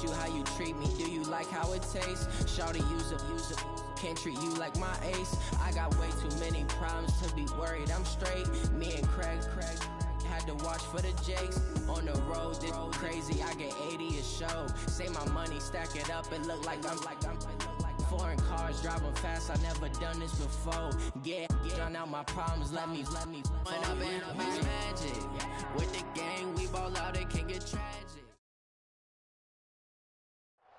You how you treat me, do you like how it tastes? Shawty use a can't treat you like my ace. I got way too many problems to be worried, I'm straight. Me and Craig had to watch for the Jakes. On the road, this crazy, I get 80 a show. Say my money, stack it up, it look like I'm foreign cars, driving fast, I never done this before. Get drown out my problems, let me When up and up is magic. With the gang, we ball out, it can get tragic.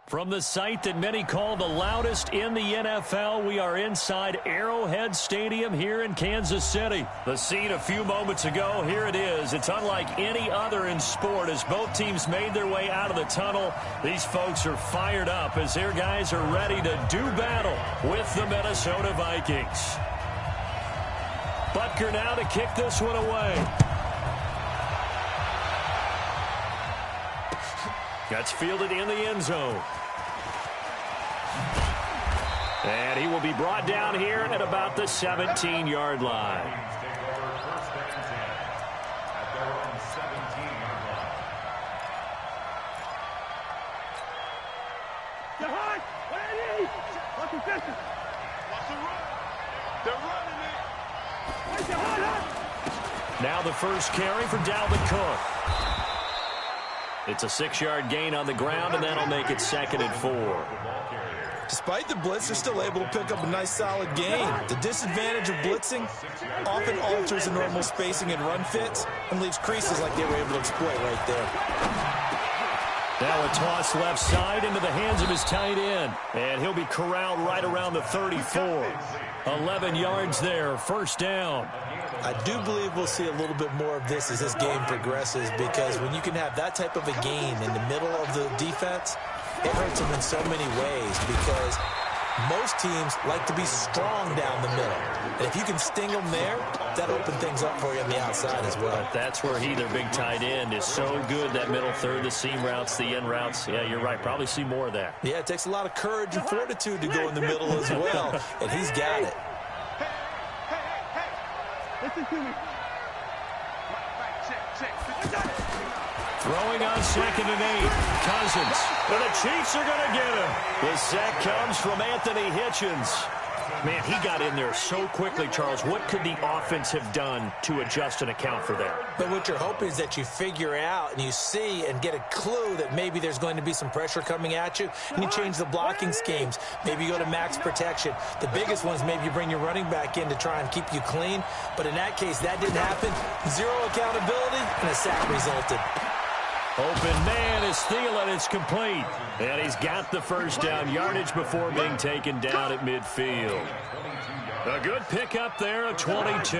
From the site that many call the loudest in the NFL, we are inside Arrowhead Stadium here in Kansas City. The scene a few moments ago, here it is. It's unlike any other in sport as both teams made their way out of the tunnel. These folks are fired up as their guys are ready to do battle with the Minnesota Vikings. Butker now to kick this one away. That's fielded in the end zone. And he will be brought down here at about the 17-yard line. Now the first carry for Dalvin Cook. It's a 6-yard gain on the ground, and that'll make it 2nd and 4. Despite the blitz, they're still able to pick up a nice, solid gain. The disadvantage of blitzing often alters the normal spacing and run fits and leaves creases like they were able to exploit right there. Now a toss left side into the hands of his tight end. And he'll be corralled right around the 34. 11 yards there, first down. I do believe we'll see a little bit more of this as this game progresses, because when you can have that type of a gain in the middle of the defense, it hurts them in so many ways, because most teams like to be strong down the middle. And if you can sting them there, that'll open things up for you on the outside as well. But that's where their big tight end, is so good, that middle third, the seam routes, the end routes. Yeah, you're right. Probably see more of that. Yeah, it takes a lot of courage and fortitude to go in the middle as well, and he's got it. Listen to me. Throwing on 2nd and 8. Cousins. And the Chiefs are going to get him. The sack comes from Anthony Hitchens. Man, he got in there so quickly, Charles. What could the offense have done to adjust and account for that? But what you're hoping is that you figure out and you see and get a clue that maybe there's going to be some pressure coming at you, and you change the blocking schemes. Maybe you go to max protection. The biggest one is maybe you bring your running back in to try and keep you clean. But in that case, that didn't happen. Zero accountability, and a sack resulted. Open man is Thielen. It's complete. And he's got the first down yardage before being taken down at midfield. A good pickup there at 22.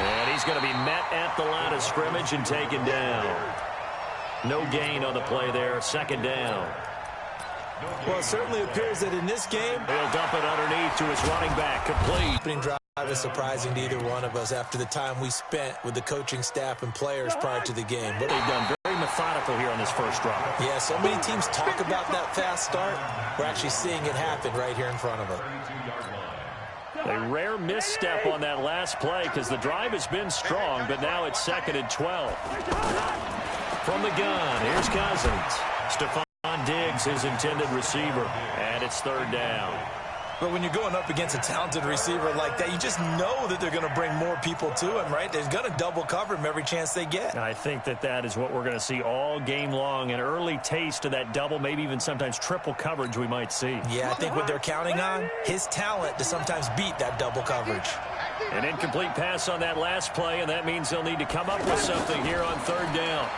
And he's going to be met at the line of scrimmage and taken down. No gain on the play there. 2nd down. Well, it certainly appears that in this game, he'll dump it underneath to his running back. Complete. Opening drive is surprising to either one of us after the time we spent with the coaching staff and players prior to the game. But they've done very methodical here on this first drive. Yeah, so many teams talk about that fast start. We're actually seeing it happen right here in front of us. A rare misstep on that last play because the drive has been strong, but now it's 2nd and 12. From the gun, here's Cousins. Stephon Diggs, his intended receiver, and it's 3rd down. But when you're going up against a talented receiver like that, you just know that they're going to bring more people to him, right? They're going to double cover him every chance they get. I think that is what we're going to see all game long, an early taste of that double, maybe even sometimes triple coverage we might see. Yeah, I think what they're counting on, his talent to sometimes beat that double coverage. An incomplete pass on that last play, and that means they'll need to come up with something here on 3rd down.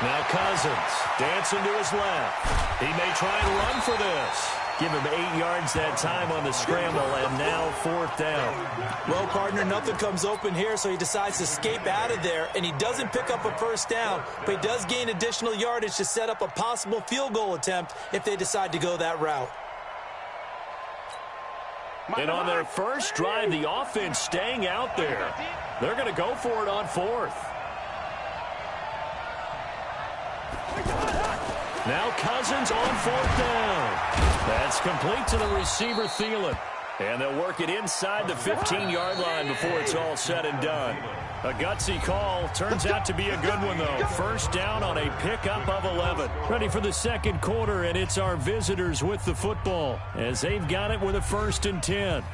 Now Cousins dancing to his left. He may try and run for this. Give him 8 yards that time on the scramble, and now 4th down. Well, partner, nothing comes open here, so he decides to escape out of there, and he doesn't pick up a first down, but he does gain additional yardage to set up a possible field goal attempt if they decide to go that route. And on their first drive, the offense staying out there. They're going to go for it on 4th. Now Cousins on 4th down. That's complete to the receiver, Thielen. And they'll work it inside the 15-yard line before it's all said and done. A gutsy call. Turns out to be a good one, though. First down on a pickup of 11. Ready for the second quarter, and it's our visitors with the football as they've got it with a 1st and 10.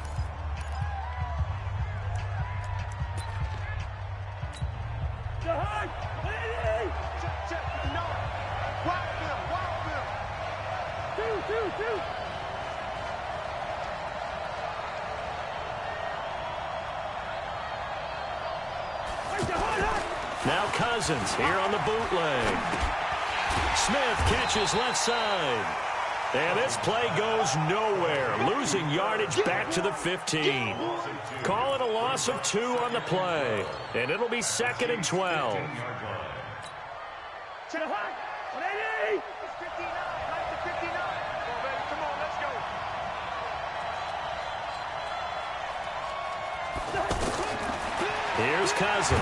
Now Cousins here on the bootleg. Smith catches left side. And this play goes nowhere. Losing yardage back to the 15. Call it a loss of 2 on the play. And it'll be 2nd and 12. Here's Cousins.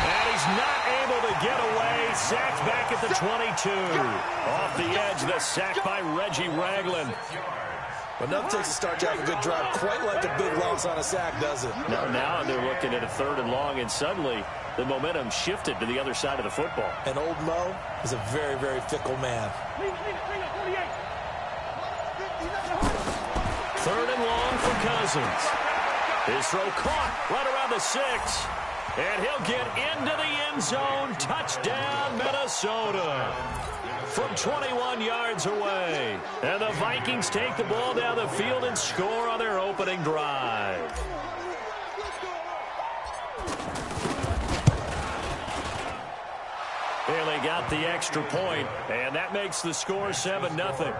And he's not able to get away. Sacked back at the 22. Off the edge, the sack by Reggie Ragland. But nothing takes a start to have a good drive. Quite like a big loss on a sack, does it? Now they're looking at a 3rd and long, and suddenly the momentum shifted to the other side of the football. And old Mo is a very, very fickle man. 3rd and long for Cousins. His throw caught right around the 6. And he'll get into the end zone. Touchdown, Minnesota. From 21 yards away. And the Vikings take the ball down the field and score on their opening drive. Bailey got the extra point, and that makes the score 7-0.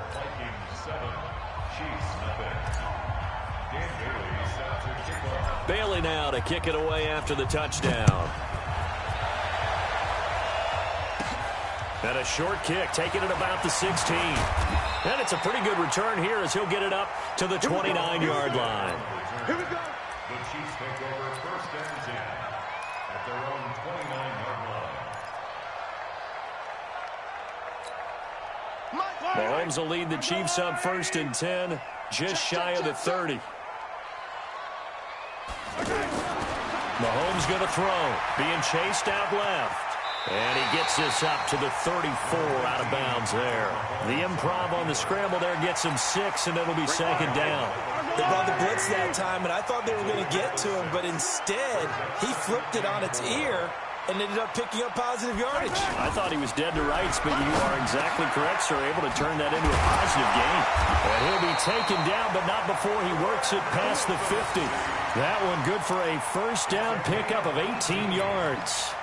Bailey now to kick it away after the touchdown. And a short kick, taking it about the 16. And it's a pretty good return here as he'll get it up to the 29-yard line. Here we go. The Chiefs take over 1st and 10 at their own 29-yard line. Mahomes will lead the Chiefs up 1st and 10, just shy of the 30. Mahomes going to throw, being chased out left. And he gets this up to the 34 out of bounds there. The improv on the scramble there gets him 6, and it'll be 2nd down. They brought the blitz that time, and I thought they were going to get to him, but instead he flipped it on its ear and ended up picking up positive yardage. I thought he was dead to rights, but you are exactly correct, sir. Able to turn that into a positive gain. And he'll be taken down, but not before he works it past the 50. That one good for a 1st down pickup of 18 yards.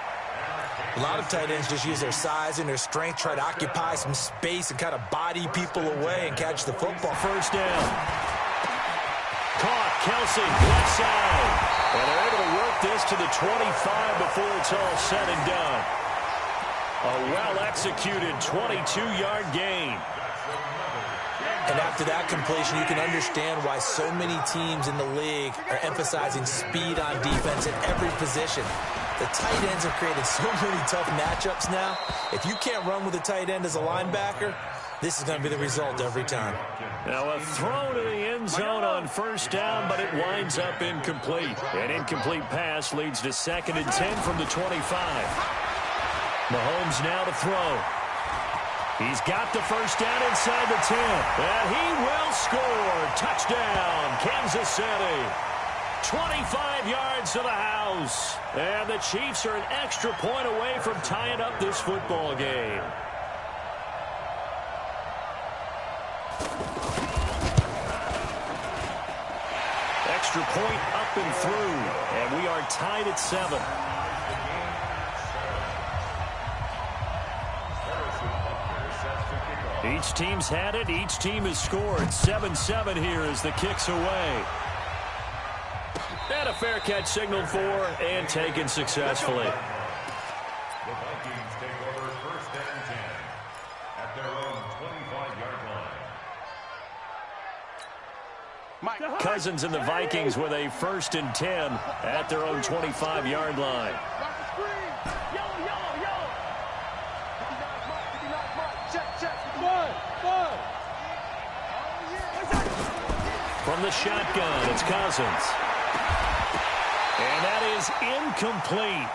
A lot of tight ends just use their size and their strength, try to occupy some space and kind of body people away and catch the football. 1st down. Caught, Kelsey, left side. And they're able to work this to the 25 before it's all said and done. A well-executed 22-yard gain. And after that completion, you can understand why so many teams in the league are emphasizing speed on defense at every position. The tight ends have created so many tough matchups now. If you can't run with a tight end as a linebacker, this is going to be the result every time. Now a throw to the end zone on 1st down, but it winds up incomplete. An incomplete pass leads to 2nd and 10 from the 25. Mahomes now to throw. He's got the 1st down inside the 10. And he will score. Touchdown, Kansas City. 25 yards to the house. And the Chiefs are an extra point away from tying up this football game. Extra point up and through. And we are tied at 7. Each team's had it. Each team has scored. 7-7 here as the kick's away. And a fair catch signaled for and taken successfully. The Vikings take over 1st and 10 at their own 25-yard line. Cousins and the Vikings with a 1st and 10 at their own 25-yard line. From the shotgun, it's Cousins. And that is incomplete.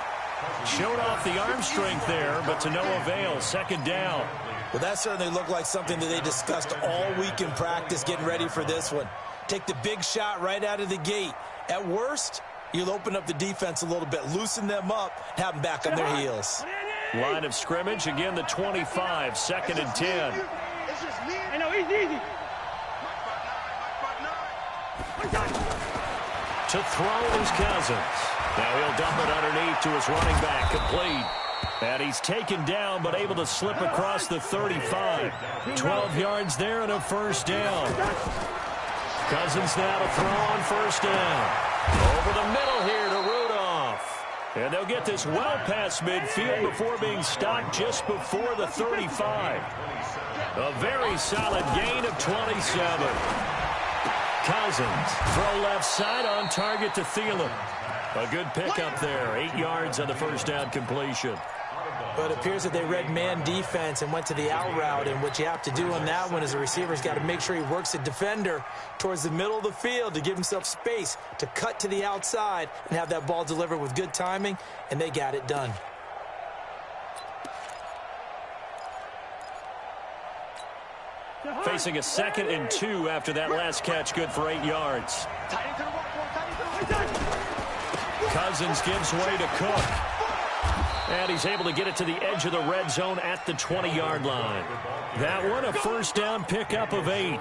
Showed off the arm strength there, but to no avail. Second down. Well, that certainly looked like something that they discussed all week in practice getting ready for this one. Take the big shot right out of the gate. At worst, you'll open up the defense a little bit, loosen them up, have them back on their heels. Line of scrimmage, again the 25, second and 10. To throw is Cousins. Now he'll dump it underneath to his running back, complete. And he's taken down, but able to slip across the 35. 12 yards there and a first down. Cousins now to throw on first down. Over the middle here to Rudolph. And they'll get this well past midfield before being stopped just before the 35. A very solid gain of 27. Cousins, throw left side on target to Thielen. A good pickup there, 8 yards on the first down completion. But it appears that they read man defense and went to the out route, and what you have to do on that one is the receiver's got to make sure he works the defender towards the middle of the field to give himself space to cut to the outside and have that ball delivered with good timing, and they got it done. Facing a 2nd and 2 after that last catch, good for 8 yards. Cousins gives way to Cook. And he's able to get it to the edge of the red zone at the 20-yard line. That one, a first down pickup of 8.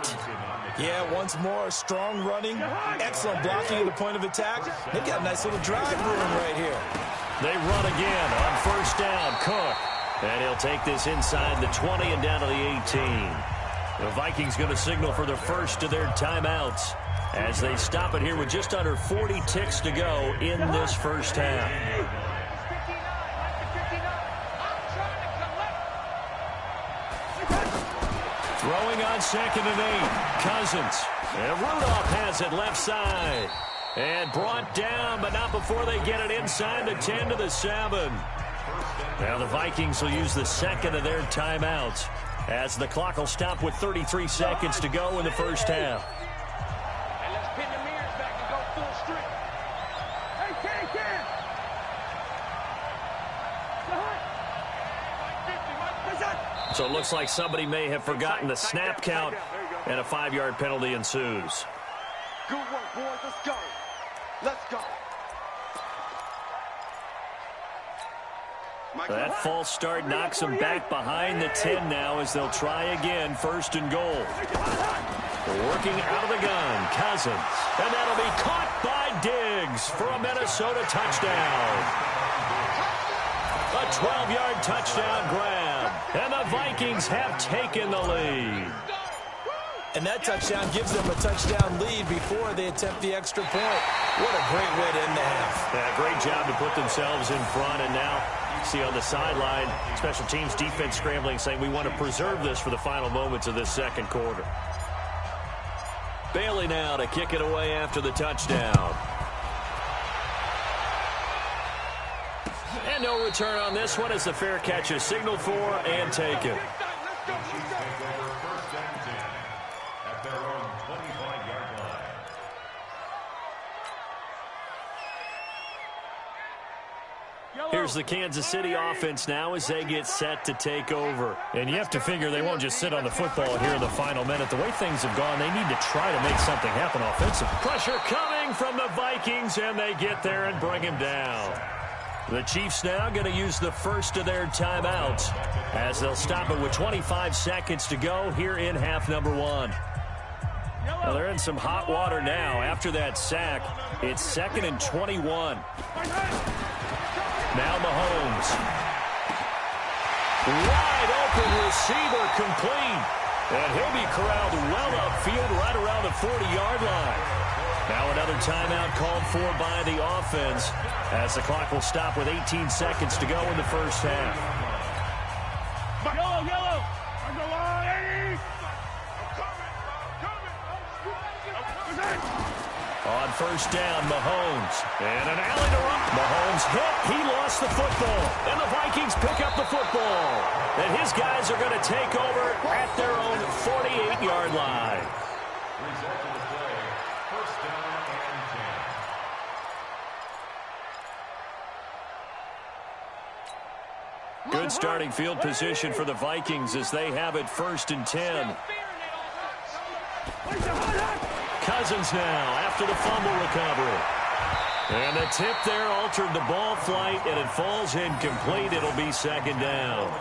Yeah, once more, strong running, excellent blocking at the point of attack. They've got a nice little drive brewing right here. They run again on first down, Cook. And he'll take this inside the 20 and down to the 18. The Vikings going to signal for the first of their timeouts as they stop it here with just under 40 ticks to go in this first half. Throwing on 2nd and 8. Cousins. And Rudolph has it left side. And brought down, but not before they get it inside the 10 to the 7. Now the Vikings will use the second of their timeouts as the clock will stop with 33 seconds to go in the first half. And let's pin the mirrors back and go full strength. Hey, Ken! So it looks like somebody may have forgotten the snap count, and a 5-yard penalty ensues. Good work, boys. Let's go. Let's go. That false start knocks them back behind the 10 now as they'll try again, first and goal. Working out of the gun, Cousins. And that'll be caught by Diggs for a Minnesota touchdown. A 12-yard touchdown grab. And the Vikings have taken the lead. And that touchdown gives them a touchdown lead before they attempt the extra point. What a great way to end the half. Yeah, great job to put themselves in front, and now see on the sideline, special teams defense scrambling, saying we want to preserve this for the final moments of this second quarter. Bailey now to kick it away after the touchdown. And no return on this one as the fair catch is signaled for and taken. Here's the Kansas City offense now as they get set to take over. And you have to figure they won't just sit on the football here in the final minute. The way things have gone, they need to try to make something happen offensively. Pressure coming from the Vikings, and they get there and bring him down. The Chiefs now going to use the first of their timeouts as they'll stop it with 25 seconds to go here in half number 1. Well, they're in some hot water now. After that sack, it's 2nd and 21. Now Mahomes. Wide open receiver complete. And he'll be corralled well upfield right around the 40-yard line. Now another timeout called for by the offense as the clock will stop with 18 seconds to go in the first half. Yellow. On first down, Mahomes. And an alley to run. Mahomes hit. He lost the football. And the Vikings pick up the football. And his guys are going to take over at their own 48-yard line. Good starting field position for the Vikings as they have it 1st and 10. Cousins now after the fumble recovery. And the tip there altered the ball flight, and it falls incomplete. It'll be 2nd down.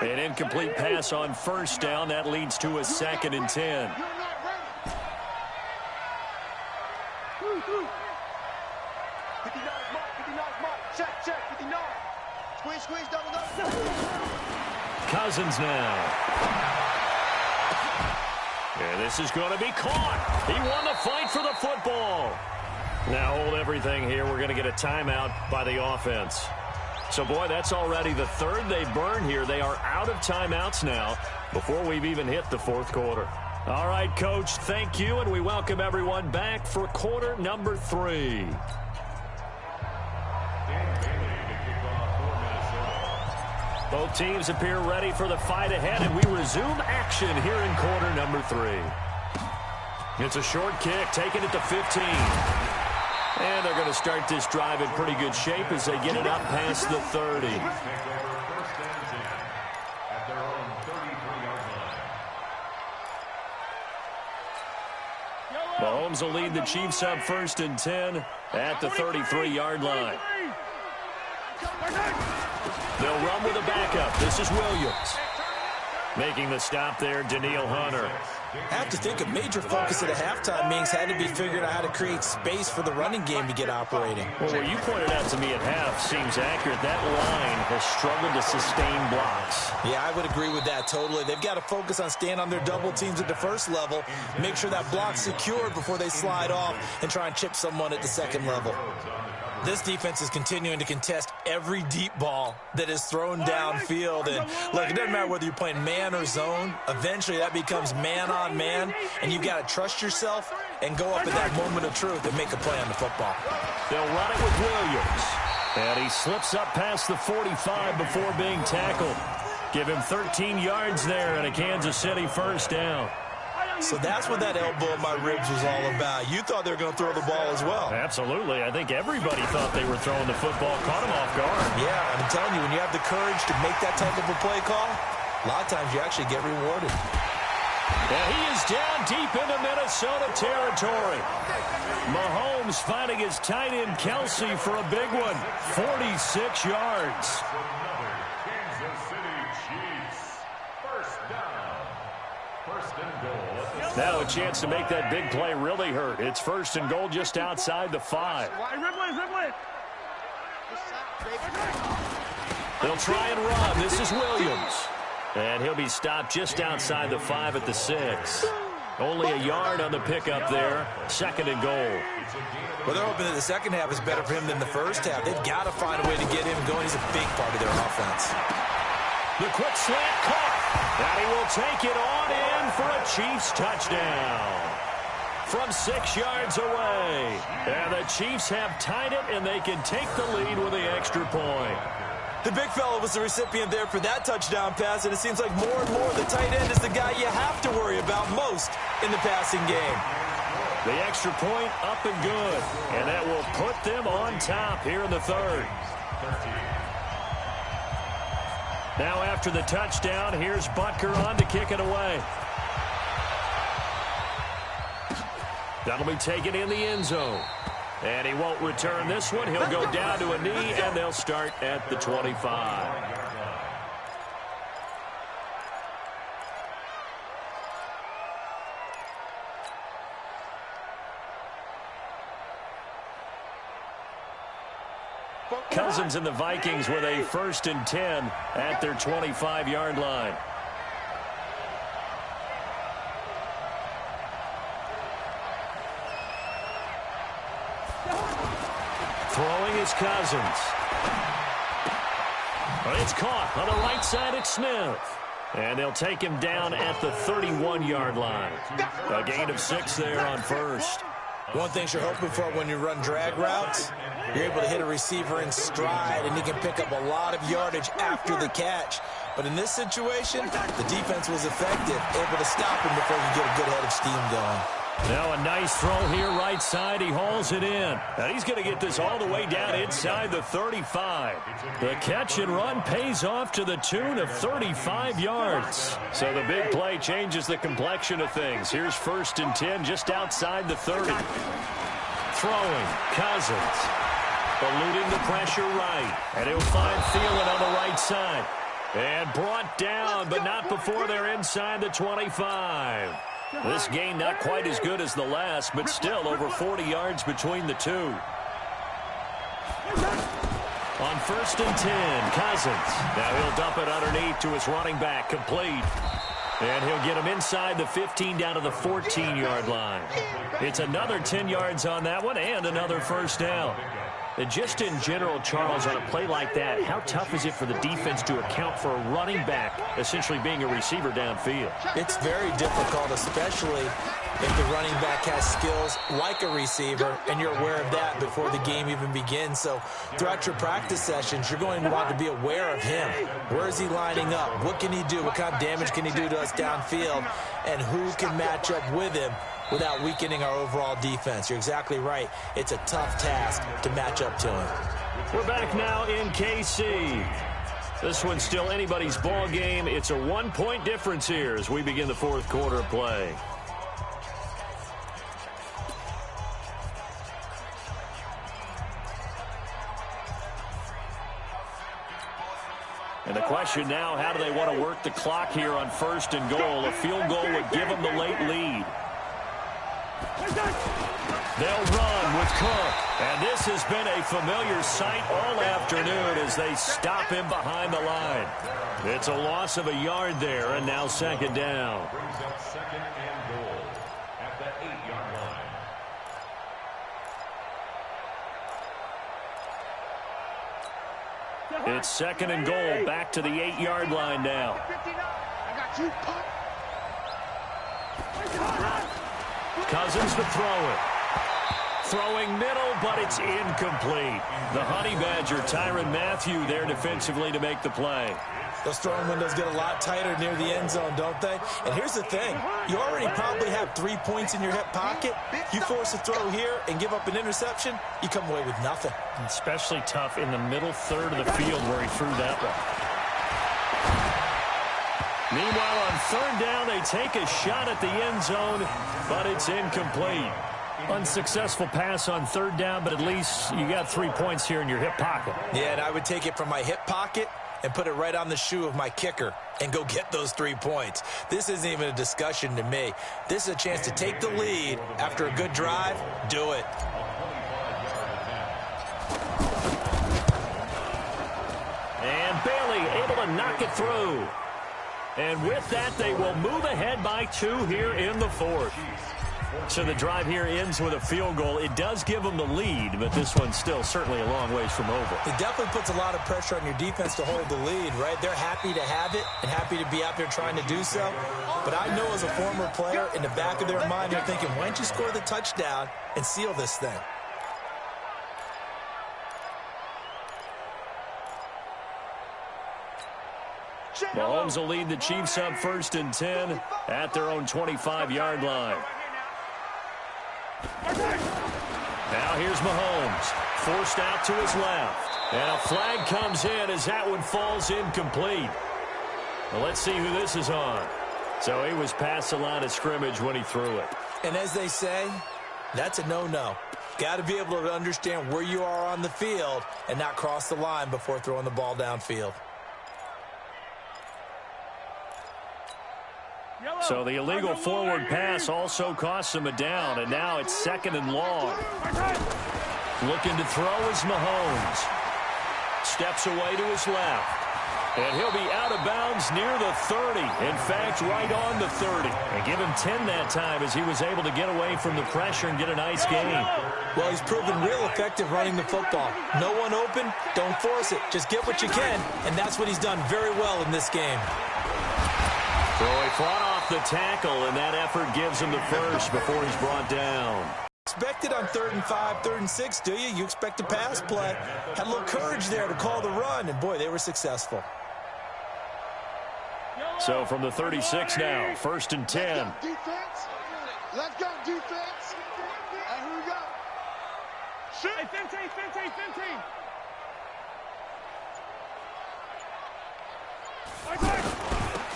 An incomplete pass on 1st down. That leads to a 2nd and 10. Cousins now. And this is going to be caught. He won the fight for the football. Now hold everything here. We're going to get a timeout by the offense. So, boy, that's already the 3rd they burn here. They are out of timeouts now before we've even hit the 4th quarter. All right, Coach, thank you, and we welcome everyone back for quarter number 3. Both teams appear ready for the fight ahead, and we resume action here in quarter number 3. It's a short kick, taking it to 15. And they're going to start this drive in pretty good shape as they get it up past the 30. Mahomes will lead the Chiefs up 1st and 10 at the 33-yard line. They'll run with a backup. This is Williams. Making the stop there, Danielle Hunter. I have to think a major focus at a halftime means had to be figuring out how to create space for the running game to get operating. Well, what you pointed out to me at half seems accurate. That line has struggled to sustain blocks. Yeah, I would agree with that totally. They've got to focus on staying on their double teams at the 1st level, make sure that block's secured before they slide off and try and chip someone at the 2nd level. This defense is continuing to contest every deep ball that is thrown downfield. And, look, it doesn't matter whether you're playing man or zone. Eventually, that becomes man-on-man, and you've got to trust yourself and go up at that moment of truth and make a play on the football. They'll run it with Williams. And he slips up past the 45 before being tackled. Give him 13 yards there and a Kansas City 1st down. So that's what that elbow in my ribs was all about. You thought they were going to throw the ball as well. Absolutely. I think everybody thought they were throwing the football. Caught him off guard. Yeah, I'm telling you, when you have the courage to make that type of a play call, a lot of times you actually get rewarded. And he is down deep into Minnesota territory. Mahomes finding his tight end Kelsey for a big one. 46 yards. Now a chance to make that big play really hurt. It's 1st and goal just outside the 5. They'll try and run. This is Williams. And he'll be stopped just outside the 5 at the 6. Only a yard on the pickup there. 2nd and goal. Well, they're hoping that the 2nd half is better for him than the 1st half. They've got to find a way to get him going. He's a big part of their offense. The quick slant caught. And he will take it on in for a Chiefs touchdown. From 6 yards away. And the Chiefs have tied it, and they can take the lead with the extra point. The big fella was the recipient there for that touchdown pass, and it seems like more and more the tight end is the guy you have to worry about most in the passing game. The extra point up and good. And that will put them on top here in the 3rd. Now after the touchdown, here's Butker on to kick it away. That'll be taken in the end zone. And he won't return this one. He'll go down to a knee, and they'll start at the 25. Cousins and the Vikings with a 1st and 10 at their 25-yard line. Throwing is Cousins. It's caught on the right side at Smith. And they'll take him down at the 31-yard line. A gain of 6 there on 1st. One thing you're hoping for when you run drag routes, you're able to hit a receiver in stride, and he can pick up a lot of yardage after the catch. But in this situation, the defense was effective, able to stop him before he could get a good head of steam going. Now a nice throw here right side. He hauls it in. And he's going to get this all the way down inside the 35. The catch and run pays off to the tune of 35 yards. So the big play changes the complexion of things. Here's 1st and 10 just outside the 30. Throwing, Cousins. Eluding the pressure right. And he'll find Thielen on the right side. And brought down, but not before they're inside the 25. This gain not quite as good as the last, but still over 40 yards between the two. On 1st and 10, Cousins. Now he'll dump it underneath to his running back, complete. And he'll get him inside the 15 down to the 14-yard line. It's another 10 yards on that one and another 1st down. And just in general, Charles, on a play like that, how tough is it for the defense to account for a running back essentially being a receiver downfield? It's very difficult, especially if the running back has skills like a receiver, and you're aware of that before the game even begins. So throughout your practice sessions, you're going to want to be aware of him. Where is he lining up? What can he do? What kind of damage can he do to us downfield? And who can match up with him without weakening our overall defense? You're exactly right. It's a tough task to match up to him. We're back now in KC. This one's still anybody's ball game. It's a 1-point difference here as we begin the 4th quarter of play. And the question now, how do they want to work the clock here on 1st and goal? A field goal would give them the late lead. They'll run with Cook. And this has been a familiar sight all afternoon as they stop him behind the line. It's a loss of a yard there, and now 2nd down. Brings up 2nd and goal at the 8-yard line. It's 2nd and goal, back to the 8-yard line now. Cousins to throw it. Throwing middle, but it's incomplete. The Honey Badger, Tyrann Mathieu, there defensively to make the play. Those throwing windows get a lot tighter near the end zone, don't they? And here's the thing. You already probably have 3 points in your hip pocket. You force a throw here and give up an interception, you come away with nothing. Especially tough in the middle third of the field where he threw that one. Meanwhile, on 3rd down, they take a shot at the end zone, but it's incomplete. Unsuccessful pass on 3rd down, but at least you got 3 points here in your hip pocket. Yeah, and I would take it from my hip pocket and put it right on the shoe of my kicker and go get those 3 points. This isn't even a discussion to me. This is a chance to take the lead after a good drive. Do it. And Bailey able to knock it through. And with that, they will move ahead by 2 here in the 4th. So the drive here ends with a field goal. It does give them the lead, but this one's still certainly a long ways from over. It definitely puts a lot of pressure on your defense to hold the lead, right? They're happy to have it and happy to be out there trying to do so. But I know as a former player, in the back of their mind, they're thinking, why don't you score the touchdown and seal this thing? Mahomes will lead the Chiefs up 1st and 10 at their own 25-yard line. Now here's Mahomes, forced out to his left. And a flag comes in as that one falls incomplete. Well, let's see who this is on. So he was past the line of scrimmage when he threw it. And as they say, that's a no-no. Got to be able to understand where you are on the field and not cross the line before throwing the ball downfield. So the illegal forward pass also costs him a down, and now it's 2nd and long. Looking to throw is Mahomes. Steps away to his left. And he'll be out of bounds near the 30. In fact, right on the 30. And give him 10 that time as he was able to get away from the pressure and get a nice gain. Well, he's proven real effective running the football. No one open, don't force it. Just get what you can, and that's what he's done very well in this game. So he fought off the tackle, and that effort gives him the first before he's brought down. Expect it on 3rd and 5, 3rd and 6, do you? You expect a pass play. Had a little courage there to call the run, and boy, they were successful. So from the 36 now, 1st and 10. Let's go, defense. And here we go. Shoot. Hey, 15.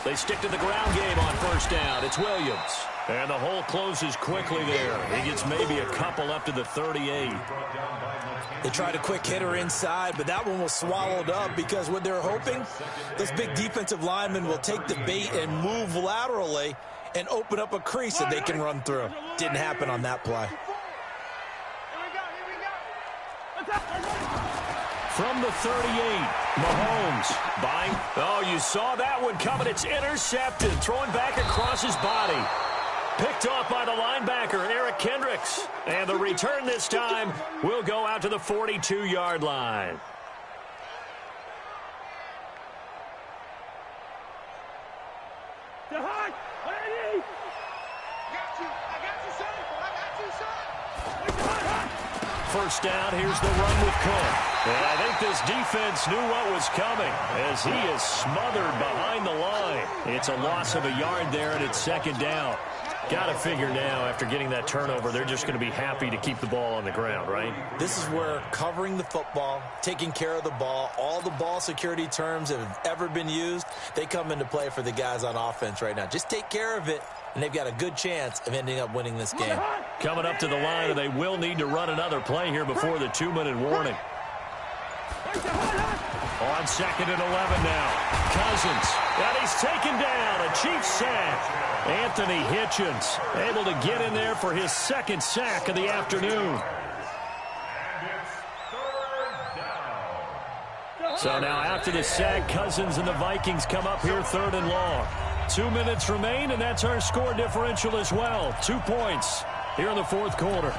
They stick to the ground game on first down. It's Williams. And the hole closes quickly there. He gets maybe a couple up to the 38. They tried a quick hitter inside, but that one was swallowed up because what they're hoping, those big defensive linemen will take the bait and move laterally and open up a crease that they can run through. Didn't happen on that play. From the 38, Mahomes buying. Oh, you saw that one coming. It's intercepted, throwing back across his body. Picked off by the linebacker, Eric Kendricks. And the return this time will go out to the 42-yard line. First down, here's the run with Cook. And I think this defense knew what was coming as he is smothered behind the line. It's a loss of a yard there, and it's second down. Got to figure now, after getting that turnover, they're just going to be happy to keep the ball on the ground, right? This is where covering the football, taking care of the ball, all the ball security terms that have ever been used, they come into play for the guys on offense right now. Just take care of it, and they've got a good chance of ending up winning this game. Coming up to the line, and they will need to run another play here before the 2-minute warning. On second and 11 now. Cousins. And he's taken down. A Chiefs sack. Anthony Hitchens able to get in there for his second sack of the afternoon. So now after the sack, Cousins and the Vikings come up here third and long. 2 minutes remain, and that's our score differential as well. 2 points here in the fourth quarter.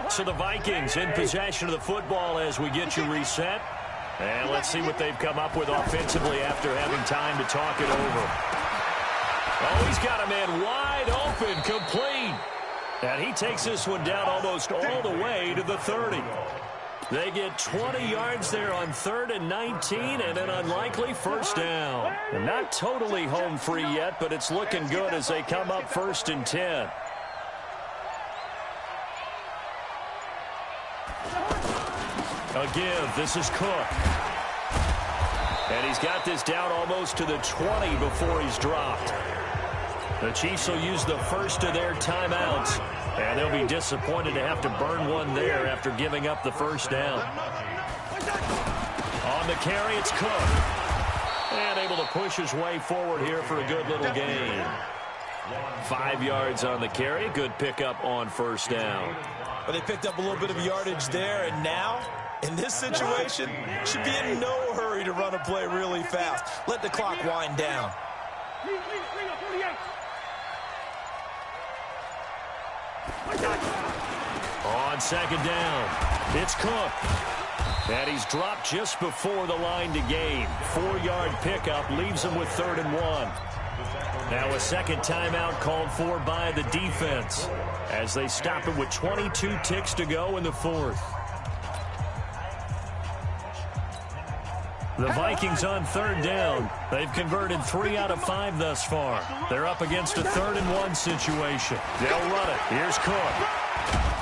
So the Vikings in possession of the football as we get you reset. And let's see what they've come up with offensively after having time to talk it over. Oh, he's got a man wide open, complete. And he takes this one down almost all the way to the 30. They get 20 yards there on 3rd and 19 and an unlikely first down. And not totally home free yet, but it's looking good as they come up 1st and 10. A give. This is Cook. And he's got this down almost to the 20 before he's dropped. The Chiefs will use the first of their timeouts. And they'll be disappointed to have to burn one there after giving up the first down. On the carry, it's Cook. And able to push his way forward here for a good little gain. 5 yards on the carry. Good pickup on first down. Well, they picked up a little bit of yardage there, and now, in this situation, should be in no hurry to run a play really fast. Let the clock wind down. On second down, it's Cook. And he's dropped just before the line to gain. 4-yard pickup leaves him with 3rd and 1. Now a second timeout called for by the defense as they stop it with 22 ticks to go in the fourth. The Vikings on 3rd down. They've converted 3 out of 5 thus far. They're up against a 3rd and 1 situation. They'll run it. Here's Cook.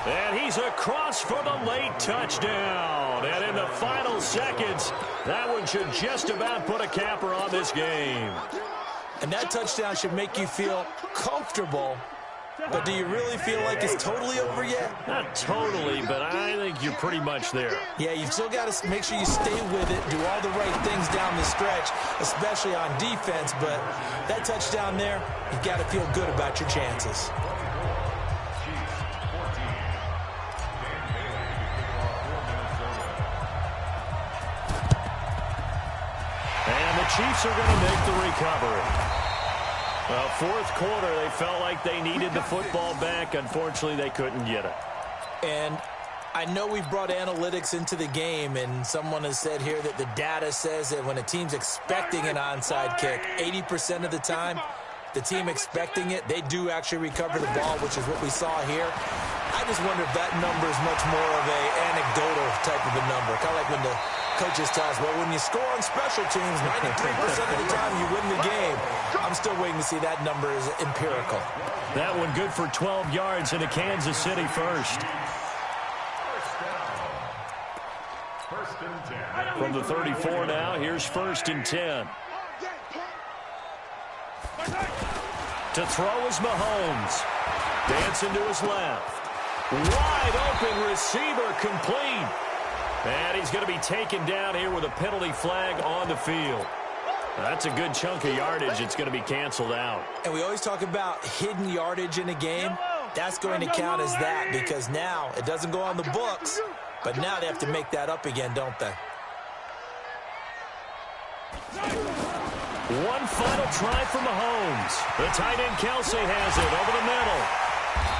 And he's across for the late touchdown. And in the final seconds, that one should just about put a capper on this game. And that touchdown should make you feel comfortable. But do you really feel like it's totally over yet? Not totally, but I think you're pretty much there. Yeah, you've still got to make sure you stay with it, do all the right things down the stretch, especially on defense. But that touchdown there, you've got to feel good about your chances. And the Chiefs are going to make the recovery. Well, fourth quarter, they felt like they needed the football back. Unfortunately, they couldn't get it. And I know we've brought analytics into the game, and someone has said here that the data says that when a team's expecting an onside kick, 80% of the time, the team expecting it, they do actually recover the ball, which is what we saw here. I just wonder if that number is much more of an anecdotal type of a number. Kind of like when the coaches tell us, well, when you score on special teams, 93% of the time you win the game. I'm still waiting to see that number is empirical. That one good for 12 yards into Kansas City first. First and 10. From the 34 now, here's 1st and 10. To throw is Mahomes. Dancing to his left. Wide open receiver complete. And he's going to be taken down here with a penalty flag on the field. That's a good chunk of yardage. It's going to be canceled out. And we always talk about hidden yardage in a game. That's going to count as that because now it doesn't go on the books, but now they have to make that up again, don't they? One final try for Mahomes. The tight end Kelsey has it over the middle.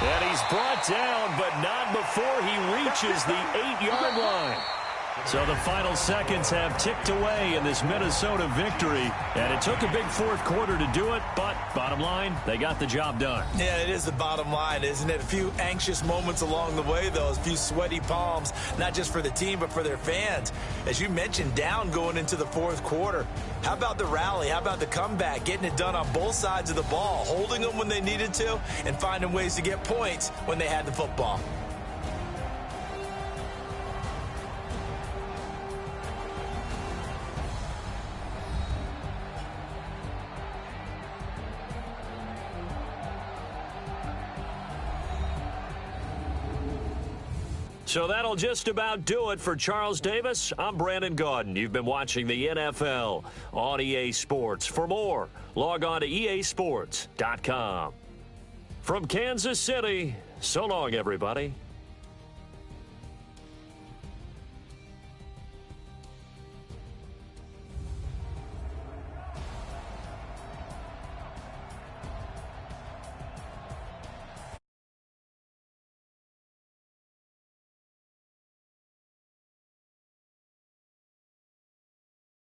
And he's brought down, but not before he reaches the 8-yard line. So the final seconds have ticked away in this Minnesota victory. And it took a big fourth quarter to do it, but bottom line, they got the job done. Yeah, it is the bottom line, isn't it? A few anxious moments along the way, though. A few sweaty palms, not just for the team, but for their fans. As you mentioned, down going into the fourth quarter. How about the rally? How about the comeback? Getting it done on both sides of the ball, holding them when they needed to, and finding ways to get points when they had the football. So that'll just about do it for Charles Davis. I'm Brandon Gaudin. You've been watching the NFL on EA Sports. For more, log on to easports.com. From Kansas City, so long, everybody.